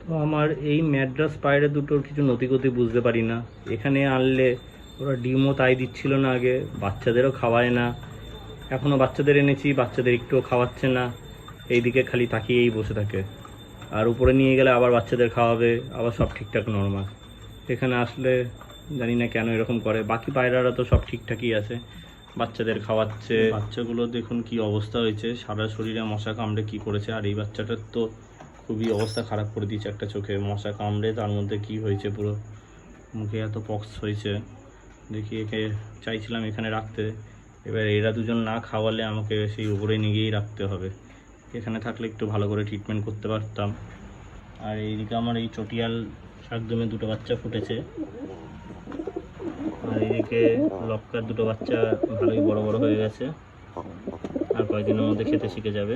তো আমার এই ম্যাড্রাস পায়রা দুটোর কিছু নতিগতি বুঝতে পারি না। এখানে আনলে ওরা ডিমও তাই দিচ্ছিল না আগে, বাচ্চাদেরও খাওয়ায় না। এখনও বাচ্চাদের এনেছি, বাচ্চাদের একটুও খাওয়াচ্ছে না, এইদিকে খালি তাকিয়েই বসে থাকে। আর উপরে নিয়ে গেলে আবার বাচ্চাদের খাওয়াবে, আবার সব ঠিকঠাক নর্মাল। এখানে আসলে জানি না কেন এরকম করে। বাকি পায়রারা তো সব ঠিকঠাকই আছে, বাচ্চাদের খাওয়াচ্ছে। বাচ্চাগুলো দেখুন কি অবস্থা হয়েছে, সারা শরীরে মশা কামড়ে কি করেছে। আর এই বাচ্চাটার তো খুবই অবস্থা খারাপ করে দিয়েছে, একটা চোখে মশা কামড়ে তার মধ্যে কি হয়েছে, পুরো মুখে এত পক্স হয়েছে। দেখি একে চাইছিলাম এখানে রাখতে, এবার এরা দুজন না খাওয়ালে আমাকে সেই উপরে নিয়ে গিয়েই রাখতে হবে। এখানে থাকলে একটু ভালো করে ট্রিটমেন্ট করতে পারতাম। আর এইদিকে আমার এই চটিয়াল শাকদমে দুটো বাচ্চা ফুটেছে, আর এইদিকে লক্কার দুটো বাচ্চা ভালোই বড় বড় হয়ে গেছে, আর কয়েকদিনের মধ্যে খেতে শিখে যাবে।